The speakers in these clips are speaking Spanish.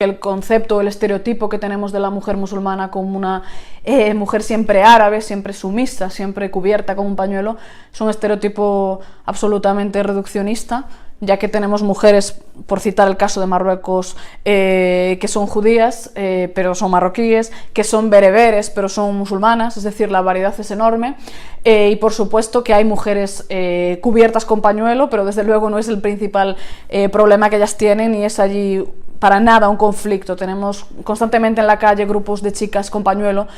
El concepto, el estereotipo que tenemos de la mujer musulmana como una mujer siempre árabe, siempre sumisa, siempre cubierta con un pañuelo, es un estereotipo absolutamente reduccionista, ya que tenemos mujeres, por citar el caso de Marruecos, que son judías, pero son marroquíes, que son bereberes, pero son musulmanas, es decir, la variedad es enorme, y por supuesto que hay mujeres cubiertas con pañuelo, pero desde luego no es el principal problema que ellas tienen, y es allí para nada un conflicto. Tenemos constantemente en la calle grupos de chicas con pañuelo,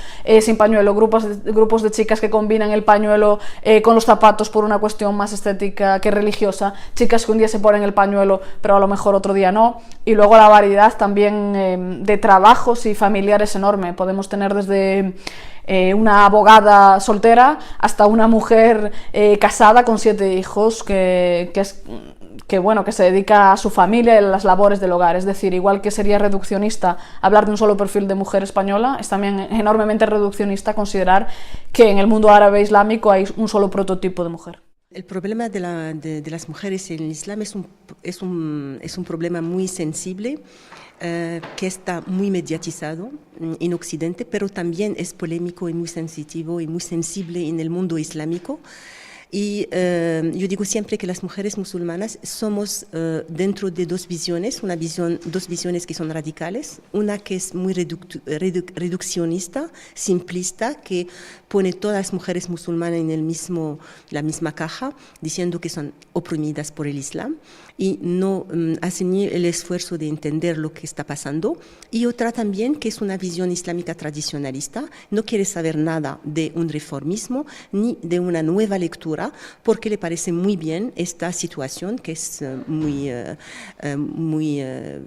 sin pañuelo, grupos de chicas que combinan el pañuelo con los zapatos por una cuestión más estética que religiosa, chicas que un día se ponen el pañuelo pero a lo mejor otro día no, y luego la variedad también de trabajos y familiares es enorme. Podemos tener desde una abogada soltera hasta una mujer casada con 7 hijos que se dedica a su familia y a las labores del hogar. Es decir, igual que sería reduccionista hablar de un solo perfil de mujer española, es también enormemente reduccionista considerar que en el mundo árabe islámico hay un solo prototipo de mujer. El problema de las mujeres en el Islam es un problema muy sensible, que está muy mediatizado en Occidente, pero también es polémico y muy sensitivo y muy sensible en el mundo islámico. Y yo digo siempre que las mujeres musulmanas somos dentro de dos visiones que son radicales. Una que es muy reduccionista, simplista, que pone todas las mujeres musulmanas en la misma caja, diciendo que son oprimidas por el Islam y no hacen ni el esfuerzo de entender lo que está pasando. Y otra también que es una visión islámica tradicionalista, no quiere saber nada de un reformismo ni de una nueva lectura, porque le parece muy bien esta situación que es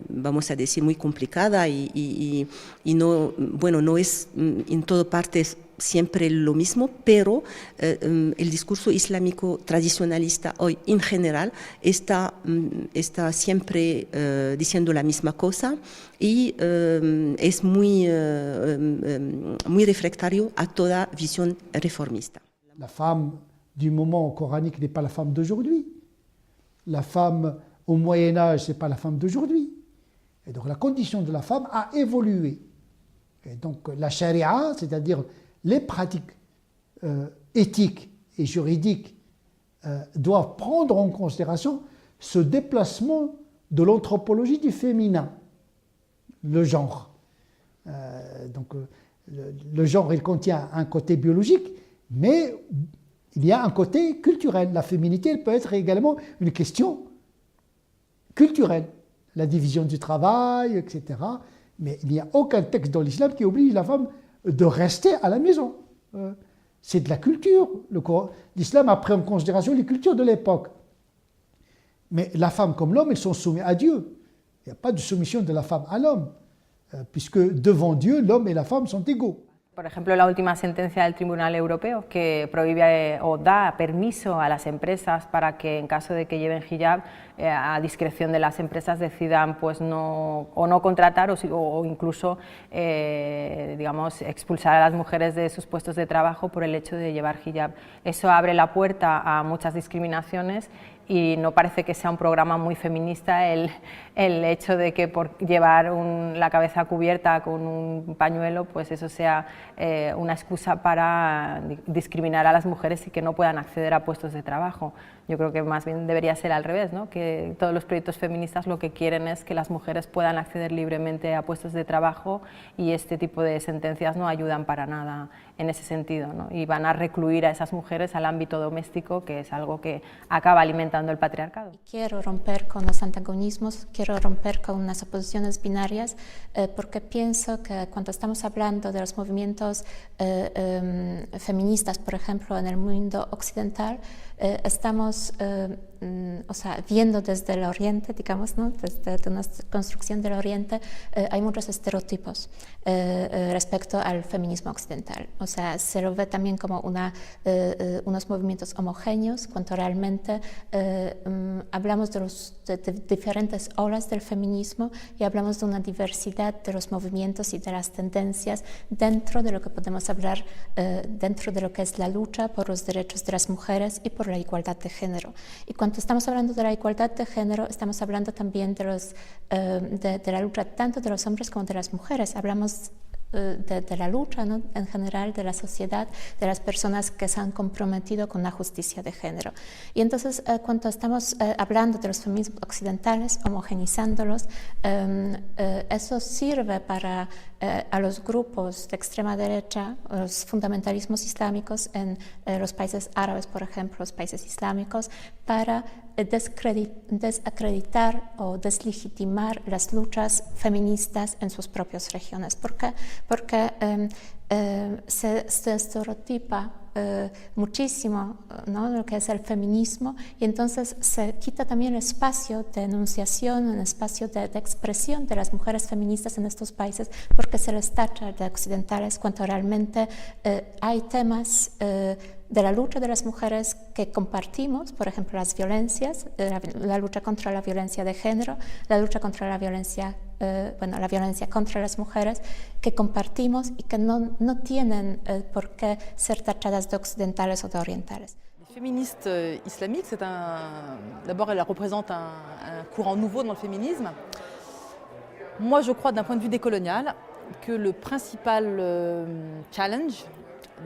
vamos a decir, muy complicada y no, bueno, no es en toda parte siempre lo mismo, pero el discurso islámico tradicionalista hoy en general está siempre diciendo la misma cosa y es muy refractario a toda visión reformista. La femme du moment coranique n'est pas la femme d'aujourd'hui. La femme au Moyen Âge, ce n'est pas la femme d'aujourd'hui. Et donc la condition de la femme a évolué. Et donc la charia, c'est-à-dire les pratiques éthiques et juridiques doivent prendre en considération ce déplacement de l'anthropologie du féminin, le genre. Le genre, il contient un côté biologique, mais il y a un côté culturel. La féminité, elle peut être également une question culturelle. La division du travail, etc. Mais il n'y a aucun texte dans l'islam qui oblige la femme de rester à la maison. C'est de la culture. L'islam a pris en considération les cultures de l'époque. Mais la femme comme l'homme, ils sont soumis à Dieu. Il n'y a pas de soumission de la femme à l'homme, puisque devant Dieu, l'homme et la femme sont égaux. Por ejemplo, la última sentencia del Tribunal Europeo que prohíbe o da permiso a las empresas para que en caso de que lleven hijab, a discreción de las empresas decidan pues no contratar o incluso digamos, expulsar a las mujeres de sus puestos de trabajo por el hecho de llevar hijab. Eso abre la puerta a muchas discriminaciones y no parece que sea un programa muy feminista el hecho de que por llevar la cabeza cubierta con un pañuelo, pues eso sea una excusa para discriminar a las mujeres y que no puedan acceder a puestos de trabajo. Yo creo que más bien debería ser al revés, ¿no? Que todos los proyectos feministas lo que quieren es que las mujeres puedan acceder libremente a puestos de trabajo y este tipo de sentencias no ayudan para nada en ese sentido, ¿no? Y van a recluir a esas mujeres al ámbito doméstico, que es algo que acaba alimentando el patriarcado. Quiero romper con los antagonismos, quiero romper con las oposiciones binarias, porque pienso que cuando estamos hablando de los movimientos feministas, por ejemplo, en el mundo occidental, estamos viendo desde el Oriente, digamos, ¿no? Desde una construcción del Oriente, hay muchos estereotipos respecto al feminismo occidental. O sea, se lo ve también como unos movimientos homogéneos, cuando realmente hablamos de diferentes olas del feminismo y hablamos de una diversidad de los movimientos y de las tendencias dentro de lo que podemos hablar, dentro de lo que es la lucha por los derechos de las mujeres y por la igualdad de género. Y cuando cuando estamos hablando de la igualdad de género, estamos hablando también de la lucha tanto de los hombres como de las mujeres. Hablamos de la lucha, ¿no? En general de la sociedad, de las personas que se han comprometido con la justicia de género. Y entonces cuando estamos hablando de los feminismos occidentales, homogenizándolos, eso sirve para a los grupos de extrema derecha, los fundamentalismos islámicos en los países árabes, por ejemplo, los países islámicos, para desacreditar o deslegitimar las luchas feministas en sus propias regiones. ¿Por qué? Porque se estereotipa muchísimo, ¿no?, lo que es el feminismo, y entonces se quita también el espacio de enunciación, el espacio de expresión de las mujeres feministas en estos países, porque se les tacha de occidentales cuando realmente hay temas de la lucha de las mujeres que compartimos, por ejemplo, las violencias, la lucha contra la violencia de género, la lucha contra la violencia, la violencia contra las mujeres, que compartimos y que no tienen por qué ser tachadas de occidentales o de orientales. Les féministes islamiques, d'abord, elles représentent un courant nouveau dans le féminisme. Moi, je crois, d'un point de vue décolonial, que le principal challenge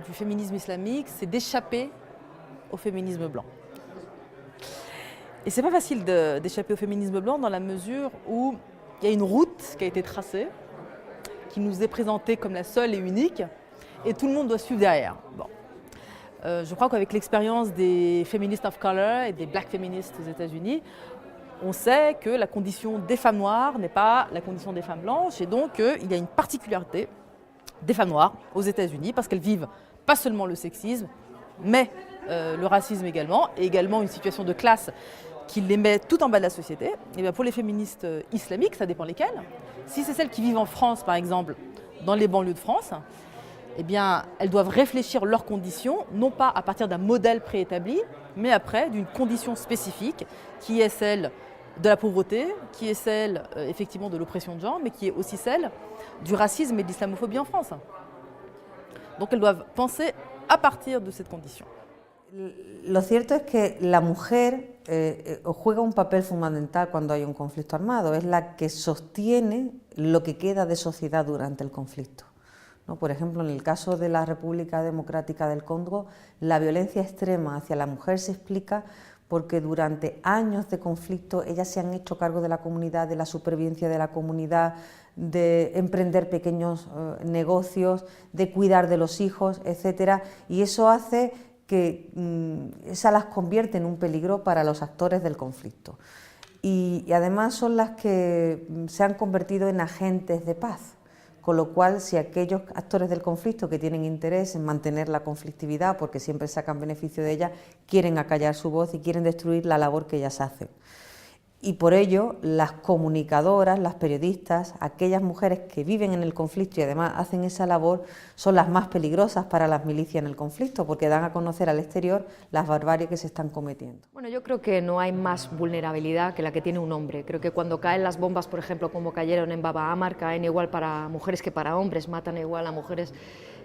du féminisme islamique, c'est d'échapper au féminisme blanc. Et c'est pas facile d'échapper au féminisme blanc dans la mesure où il y a une route qui a été tracée, qui nous est présentée comme la seule et unique, et tout le monde doit suivre derrière. Bon. Je crois qu'avec l'expérience des féministes of color et des black féministes aux États-Unis, on sait que la condition des femmes noires n'est pas la condition des femmes blanches, et donc il y a une particularité des femmes noires aux États-Unis, parce qu'elles vivent pas seulement le sexisme, mais le racisme également, et également une situation de classe qui les met tout en bas de la société. Et bien pour les féministes islamiques, ça dépend lesquelles. Si c'est celles qui vivent en France, par exemple, dans les banlieues de France, eh bien, elles doivent réfléchir leurs conditions, non pas à partir d'un modèle préétabli, mais après d'une condition spécifique, qui est celle de la pauvreté, qui est celle effectivement de l'oppression de genre, mais qui est aussi celle du racisme et de l'islamophobie en France. Donc elles doivent penser a partir de cette condition. Lo cierto es que la mujer juega un papel fundamental cuando hay un conflicto armado, es la que sostiene lo que queda de sociedad durante el conflicto, ¿no? Por ejemplo, en el caso de la República Democrática del Congo, la violencia extrema hacia la mujer se explica porque durante años de conflicto ellas se han hecho cargo de la comunidad, de la supervivencia de la comunidad, de emprender pequeños negocios, de cuidar de los hijos, etc. Y eso hace que esa las convierte en un peligro para los actores del conflicto. Y además son las que se han convertido en agentes de paz, con lo cual si aquellos actores del conflicto que tienen interés en mantener la conflictividad, porque siempre sacan beneficio de ella, quieren acallar su voz y quieren destruir la labor que ellas hacen. Y por ello las comunicadoras, las periodistas, aquellas mujeres que viven en el conflicto y además hacen esa labor, son las más peligrosas para las milicias en el conflicto, porque dan a conocer al exterior las barbaries que se están cometiendo. Bueno, yo creo que no hay más vulnerabilidad que la que tiene un hombre. Creo que cuando caen las bombas, por ejemplo, como cayeron en Baba Amar, caen igual para mujeres que para hombres, matan igual a mujeres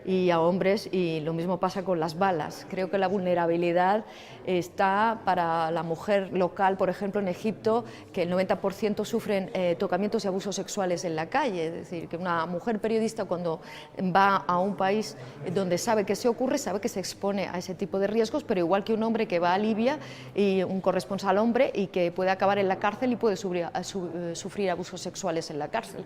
y a hombres, y lo mismo pasa con las balas. Creo que la vulnerabilidad está para la mujer local, por ejemplo, en Egipto, que el 90% sufren tocamientos y abusos sexuales en la calle. Es decir, que una mujer periodista cuando va a un país donde sabe que se ocurre, sabe que se expone a ese tipo de riesgos, pero igual que un hombre que va a Libia, y un corresponsal hombre, y que puede acabar en la cárcel y puede sufrir abusos sexuales en la cárcel.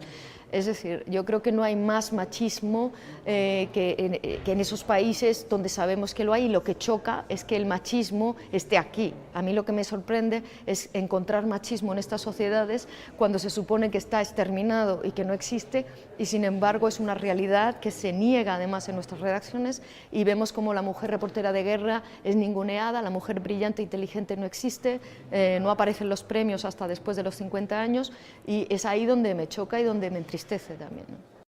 Es decir, yo creo que no hay más machismo que en esos países donde sabemos que lo hay, y lo que choca es que el machismo esté aquí. A mí lo que me sorprende es encontrar machismo en estas sociedades cuando se supone que está exterminado y que no existe, y sin embargo es una realidad que se niega además en nuestras redacciones, y vemos como la mujer reportera de guerra es ninguneada, la mujer brillante e inteligente no existe, no aparecen los premios hasta después de los 50 años, y es ahí donde me choca y donde me entristece también, ¿no?